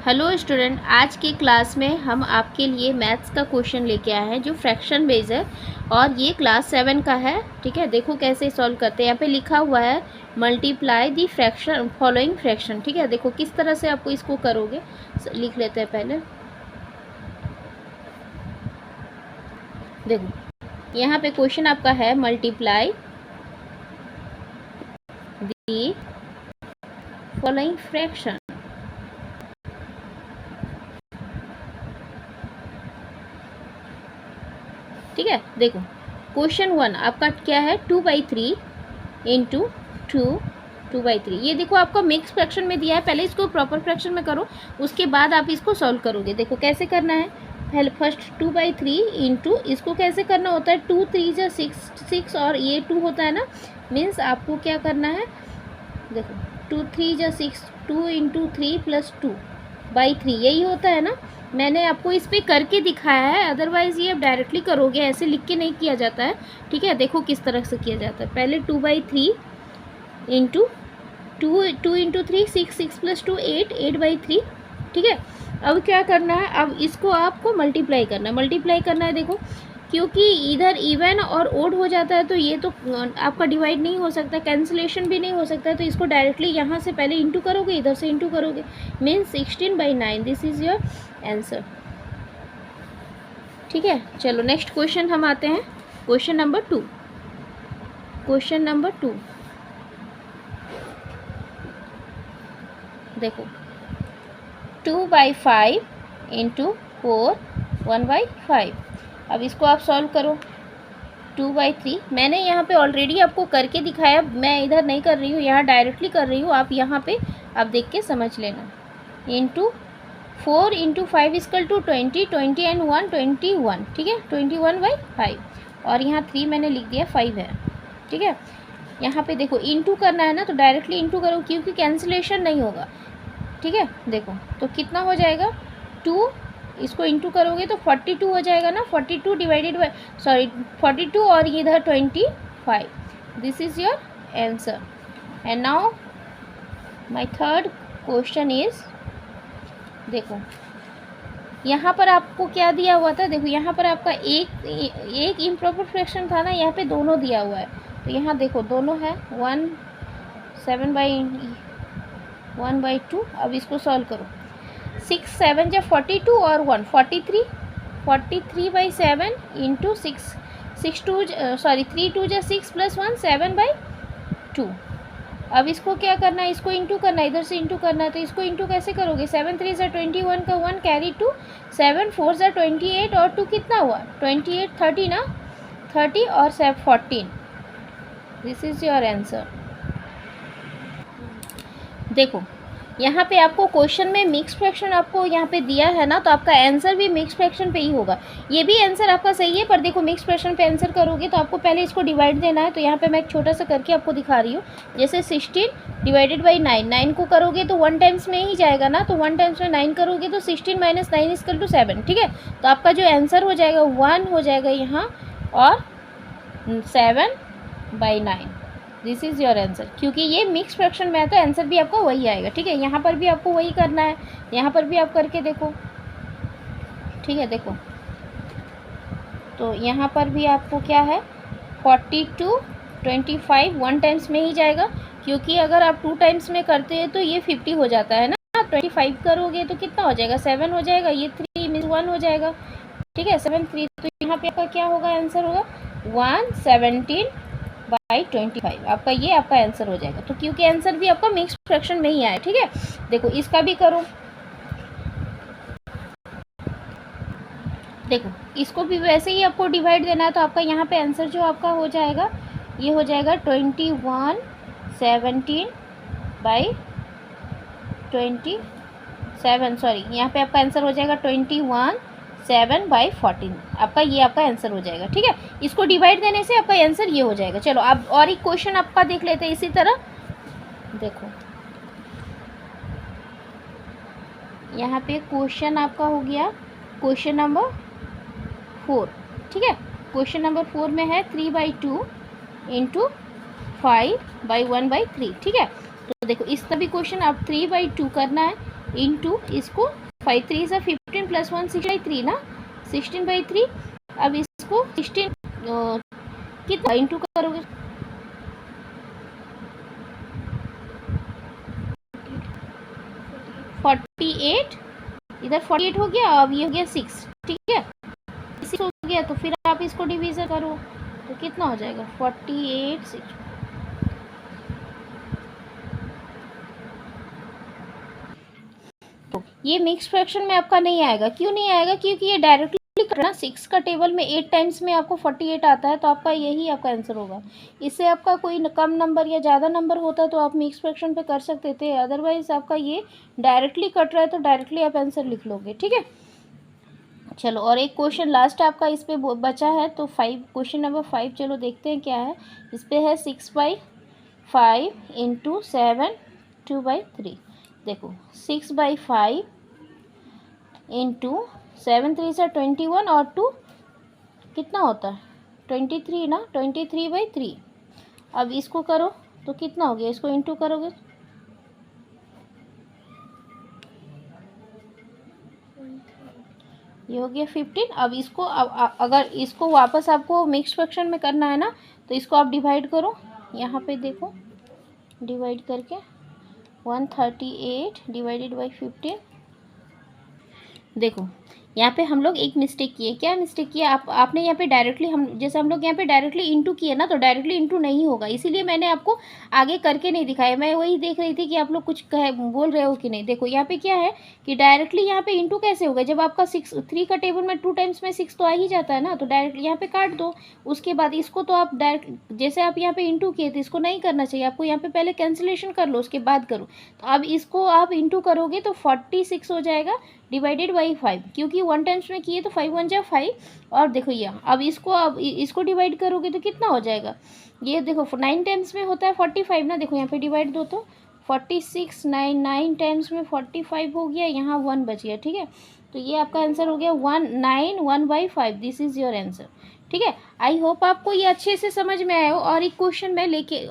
Hello student, आज की class में हम आपके लिए मैथ्स का क्वेश्चन लेके आए हैं जो फ्रैक्शन बेस्ड है और ये क्लास 7 का है। ठीक है, देखो कैसे सॉल्व करते हैं। यहाँ पे लिखा हुआ है मल्टीप्लाई दी फ्रैक्शन फॉलोइंग फ्रैक्शन। ठीक है, देखो किस तरह से आपको इसको करोगे, लिख लेते हैं पहले। देखो यहाँ पे क्वेश्चन आपका है मल्टीप्लाई दी फॉलोइंग फ्रैक्शन। ठीक है, देखो क्वेश्चन 1 आपका क्या है, 2/3 इंटू 2/3। ये देखो आपको मिक्स फ्रैक्शन में दिया है, पहले इसको प्रॉपर फ्रैक्शन में करो, उसके बाद आप इसको सॉल्व करोगे। देखो कैसे करना है, पहले फर्स्ट 2/3 इंटू इसको कैसे करना होता है, 2 3 जा 6 और ये 2 होता है ना, मीन्स आपको क्या करना है, देखो 2 3 जा 6, 2 इंटू 3 प्लस 2/3 यही होता है ना। मैंने आपको इस पर करके दिखाया है, अदरवाइज़ ये आप डायरेक्टली करोगे, ऐसे लिख के नहीं किया जाता है। ठीक है, देखो किस तरह से किया जाता है। पहले 2/3 इंटू 2 इंटू 3 6 प्लस 2 8/3। ठीक है, अब क्या करना है, अब इसको आपको मल्टीप्लाई करना है। देखो क्योंकि इधर इवन और ओड हो जाता है तो ये तो आपका डिवाइड नहीं हो सकता, कैंसिलेशन भी नहीं हो सकता है, तो इसको डायरेक्टली यहाँ से पहले इंटू करोगे, इधर से इंटू करोगे, means 16/9। This is your answer. ठीक है, चलो नेक्स्ट क्वेश्चन हम आते हैं, क्वेश्चन नंबर 2। देखो 2/5 इंटू 4 1/5। अब इसको आप सॉल्व करो। 2/3 मैंने यहाँ पे ऑलरेडी आपको करके दिखाया, मैं इधर नहीं कर रही हूँ, यहाँ डायरेक्टली कर रही हूँ, आप यहाँ पे आप देख के समझ लेना। Into 4 into 5 equal to 20 and 1 21। ठीक है, 21/5 और यहाँ 3 मैंने लिख दिया, 5 है। ठीक है, यहाँ पे देखो इंटू करना है ना, तो डायरेक्टली इंटू करो क्योंकि कैंसिलेशन नहीं होगा। ठीक है, देखो तो कितना हो जाएगा, 2 इसको इंटू करोगे तो 42 हो जाएगा ना, 42 डिवाइडेड बाय 42 और इधर 25। This is your answer. And now my third question is, देखो यहाँ पर आपको क्या दिया हुआ था, देखो यहाँ पर आपका एक इम्प्रॉपर फ्रैक्शन था ना, यहाँ पे दोनों दिया हुआ है, तो यहाँ देखो दोनों है 1/2। अब इसको सॉल्व करो, 6 7 जा 42 और 1 43/7 इंटू 3 2 जा 6 प्लस 1 7/2। अब इसको क्या करना है, इसको इंटू करना है, इधर से इंटू करना है, तो इसको इंटू कैसे करोगे, 7 3 जा 21 का 1 कैरी 2, 7 4 जा 28 और 2 कितना हुआ 28, 30 ना, 30 और 14। This is your answer. देखो यहाँ पे आपको क्वेश्चन में मिक्स फ्रैक्शन आपको यहाँ पे दिया है ना, तो आपका आंसर भी मिक्स फ्रैक्शन पे ही होगा। ये भी आंसर आपका सही है, पर देखो मिक्स फ्रैक्शन पे आंसर करोगे तो आपको पहले इसको डिवाइड देना है, तो यहाँ पे मैं एक छोटा सा करके आपको दिखा रही हूँ। जैसे 16 डिवाइडेड बाई 9, 9 को करोगे तो 1 टाइम्स में ही जाएगा ना, तो 1 टाइम्स में 9 करोगे तो 16 - 9 इक्वल टू 7। ठीक है, तो आपका जो आंसर हो जाएगा 1 हो जाएगा यहाँ और 7/9। दिस इज़ योर आंसर, क्योंकि ये मिक्स फ्रैक्शन में है तो आंसर भी आपका वही आएगा। ठीक है, यहाँ पर भी आपको वही करना है, यहाँ पर भी आप करके देखो। ठीक है, देखो तो यहाँ पर भी आपको क्या है, 42 25 1 टाइम्स में ही जाएगा, क्योंकि अगर आप 2 टाइम्स में करते हैं तो ये 50 हो जाता है ना, 25 करोगे तो कितना हो जाएगा, 7 हो जाएगा, ये 3 मीन्स 1 हो जाएगा। ठीक है, 7 3, तो यहाँ पे आपका क्या होगा, आंसर होगा 117/25। आपका ये आपका आंसर हो जाएगा, तो क्योंकि आंसर भी आपका मिक्स फ्रैक्शन में ही आया। ठीक है, देखो इसका भी करो, देखो इसको भी वैसे ही आपको डिवाइड देना है, तो आपका यहाँ पे आंसर जो आपका हो जाएगा, ये हो जाएगा 21/27, सॉरी यहाँ पे आपका आंसर हो जाएगा 21/7/14। आपका ये आपका आंसर हो जाएगा। ठीक है, इसको डिवाइड देने से आपका आंसर ये हो जाएगा। चलो अब और एक क्वेश्चन आपका देख लेते हैं इसी तरह। देखो यहाँ पे क्वेश्चन आपका हो गया क्वेश्चन नंबर 4। ठीक है, क्वेश्चन नंबर 4 में है 3/2 इंटू 5/1/3। ठीक है, तो देखो इसका भी क्वेश्चन आप 3/2 करना है, इंटू इसको 5 3 से 15 प्लस 1 16/3 ना, 16/3। अब इसको 16 कितना इंटू करोगे, 48, इधर 48 हो गया, अब ये हो गया 6, ठीक है, 6 हो गया। तो फिर आप इसको डिवीजन करो तो कितना हो जाएगा 48 6। तो ये मिक्स फ्रैक्शन में आपका नहीं आएगा, क्यों नहीं आएगा, क्योंकि ये डायरेक्टली करना 6 का टेबल में 8 टाइम्स में आपको 48 आता है, तो आपका यही आपका आंसर होगा। इससे आपका कोई कम नंबर या ज़्यादा नंबर होता तो आप मिक्स फ्रैक्शन पे कर सकते थे, अदरवाइज आपका ये डायरेक्टली कट रहा है तो डायरेक्टली आप आंसर लिख लोगे, ठीक है। चलो और एक क्वेश्चन लास्ट आपका इस पे बचा है, तो 5, क्वेश्चन नंबर 5, चलो देखते हैं क्या है। इस पे है 6/5 इंटू 7 2/3। देखो 6/5 इंटू 7 3 से 21 और 2 कितना होता है 23 ना, 23/3। अब इसको करो तो कितना हो गया, इसको इंटू करोगे ये हो गया 15। अब इसको अगर इसको वापस आपको मिक्स फ्रैक्शन में करना है ना, तो इसको आप डिवाइड करो, यहाँ पे देखो डिवाइड करके 138 डिवाइडेड बाई 15। देखो यहाँ पे हम लोग एक मिस्टेक किए, क्या मिस्टेक किया आपने यहाँ पे डायरेक्टली, हम जैसे हम लोग यहाँ पे डायरेक्टली इंटू किए ना, तो डायरेक्टली इंटू नहीं होगा, इसीलिए मैंने आपको आगे करके नहीं दिखाया। मैं वही देख रही थी कि आप लोग कुछ बोल रहे हो कि नहीं। देखो यहाँ पे क्या है कि डायरेक्टली यहाँ पे इंटू कैसे होगा, जब आपका 3 का टेबल में 2 टाइम्स में 6 तो आ ही जाता है ना, तो डायरेक्ट यहाँ पे काट दो। उसके बाद इसको तो आप डायरेक्ट जैसे आप यहाँ पे इंटू किए थे, इसको नहीं करना चाहिए आपको, यहाँ पे पहले कैंसिलेशन कर लो उसके बाद करो। तो अब इसको आप इंटू करोगे तो 46 हो जाएगा डिवाइडेड बाई 5, क्योंकि 1 टाइम्स में किए तो 5 1 जा 5। और देखो ये अब इसको डिवाइड करोगे तो कितना हो जाएगा, ये देखो 9 टाइम्स में होता है 45 ना, देखो यहाँ पे डिवाइड दो तो 46 9 टाइम्स में 45 हो गया, यहाँ 1 बच गया, ठीक है। तो ये आपका आंसर हो गया 191/5, दिस इज़ योर आंसर, ठीक है। आई होप आपको ये अच्छे से समझ में आया हो। और एक क्वेश्चन मैं लेके,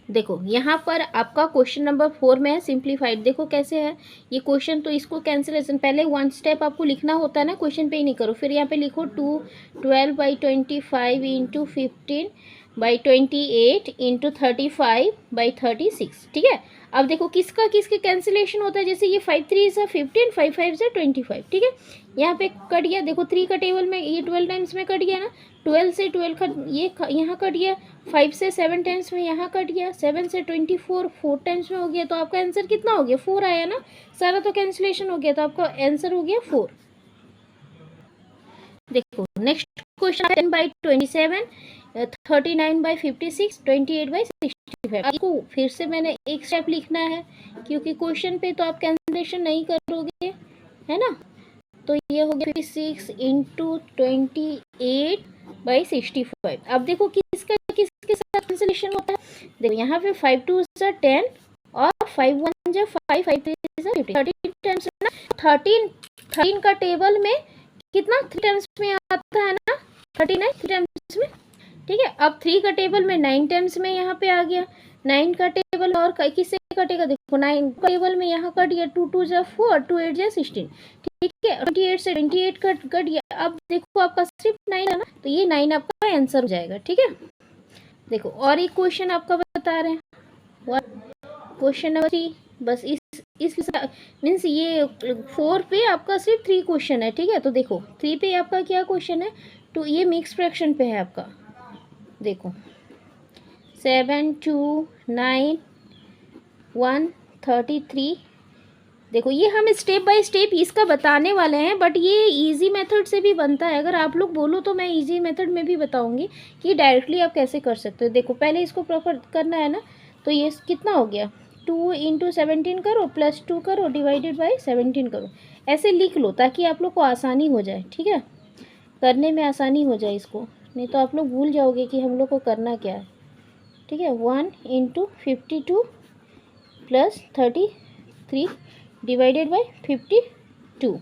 देखो यहाँ पर आपका क्वेश्चन नंबर 4 में है सिंप्लीफाइड। देखो कैसे है ये क्वेश्चन, तो इसको कैंसिलेशन पहले 1 स्टेप आपको लिखना होता है ना, क्वेश्चन पे ही नहीं करो। फिर यहाँ पे लिखो 12/25 इंटू 15/28 इंटू 35/36, ठीक है। अब देखो किसका किसके कैंसिलेशन होता है, जैसे ये 5 3 से 15 5 5 से 25, ठीक है। यहाँ पे कट गया, देखो 3 का टेबल में ये 12 टाइम्स में कट गया ना, 12 से 12 का ये यहाँ कट गया, 5 से 7 टाइम्स में यहाँ कट गया, 7 से 24 4 टाइम्स में हो गया, तो आपका आंसर कितना हो गया 4 आया ना, सारा तो कैंसिलेशन हो गया, तो आपका आंसर हो गया 4। देखो नेक्स्ट क्वेश्चन 10/27 39/56 28/65। आपको फिर से मैंने एक स्टेप लिखना है, क्योंकि क्वेश्चन पे तो आप कैंसिलेशन नहीं करोगे, है ना। तो ये हो गया 56 इंटू 28/65। अब देखो किसके साथ कैंसिलेशन होता है, देखो यहाँ पे 5 2 से 10 और 5 1 जा 5 5 3 जा 15, 13 टाइम्स ना, 13 का टेबल में कितना 3 टाइम्स में आता है ना, 39 3 टाइम्स में, ठीक है। अब 3 का टेबल में 9 टाइम्स में यहाँ पे आ गया, 9 का टेबल और किससे कटेगा, देखो 9 का टेबल में यहाँ कट गया, 2 2 जा 4 2 8 जा 16, ठीक है। 28 से 28 कट गया। अब देखो आपका सिर्फ 9 है ना, तो ये 9 आपका आंसर हो जाएगा, ठीक है। देखो और एक क्वेश्चन आपका बता रहे हैं, क्वेश्चन नंबर 3, बस इस मीन्स ये 4 पे आपका सिर्फ 3 क्वेश्चन है, ठीक है। तो देखो 3 पे आपका क्या क्वेश्चन है, तो ये मिक्स फ्रैक्शन पे है आपका। देखो 7 2 9 1 33। देखो ये हम स्टेप बाय स्टेप इसका बताने वाले हैं, बट ये इजी मेथड से भी बनता है। अगर आप लोग बोलो तो मैं इजी मेथड में भी बताऊंगी कि डायरेक्टली आप कैसे कर सकते हो। देखो पहले इसको प्रॉपर करना है ना, तो ये कितना हो गया 2 इंटू 17 करो प्लस 2 करो डिवाइडेड बाई 17 करो, ऐसे लिख लो ताकि आप लोग को आसानी हो जाए, ठीक है, करने में आसानी हो जाए इसको, नहीं तो आप लोग भूल जाओगे कि हम लोग को करना क्या है, ठीक है। 1 इंटू 52 प्लस 33 डिवाइडेड बाई 52।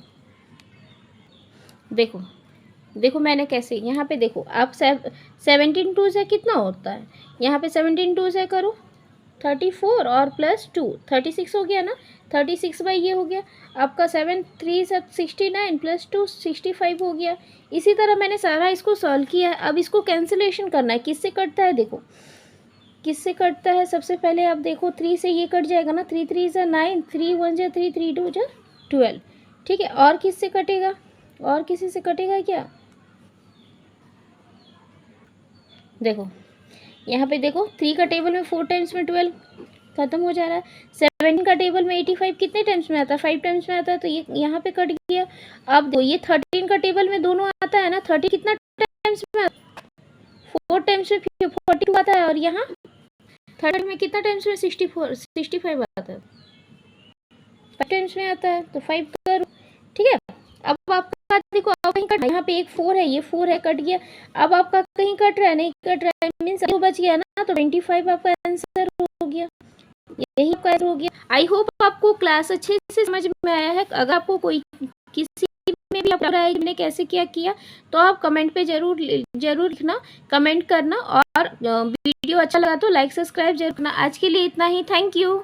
देखो देखो मैंने कैसे, यहाँ पे देखो आप 17 2 से कितना होता है, यहाँ पे 17 2 से करो 34 और प्लस 2 36 हो गया ना, 36 बाई ये हो गया आपका 7 3 69 प्लस 2 65 हो गया। इसी तरह मैंने सारा इसको सॉल्व किया है। अब इसको कैंसिलेशन करना है, किससे कटता है देखो, किससे कटता है। सबसे पहले आप देखो 3 से ये कट जाएगा ना, 3 3 ज़ा 9, 3 1 ज़ा 3, 3 2 ज़ा 12, ठीक है। और किससे कटेगा, और किसी से कटेगा क्या, देखो यहाँ पे देखो 3 का टेबल में 4 टाइम्स में 12 खत्म हो जा रहा है। 7 का टेबल में 85 कितने टाइम्स में आता है, 5 टाइम्स में आता है, तो ये यहाँ पे कट गया। अब दो ये 13 का टेबल में दोनों आता है ना, 30 कितना टाइम्स में आता है, 4 टाइम्स में 42 आता है, और यहाँ 30 में कितना टाइम्स में 65 आता है, 5 टाइम्स में आता है, तो 5 करो, ठीक है। अब आपका देखो अब कहीं कट, यहाँ पे एक 4 है, ये 4 है, कट गया। अब आपका कहीं कट रहा है, नहीं कट रहा है, मीन्स तो बच गया ना, तो 25 आपका आंसर हो गया, यही आपका आंसर हो गया। आई होप आपको क्लास अच्छे से समझ में आया है। अगर आपको कोई किसी में भी लग रहा है मैंने कैसे क्या किया, तो आप कमेंट पे जरूर लिखना, कमेंट करना, और वीडियो अच्छा लगा तो लाइक सब्सक्राइब जरूर करना। आज के लिए इतना ही, थैंक यू।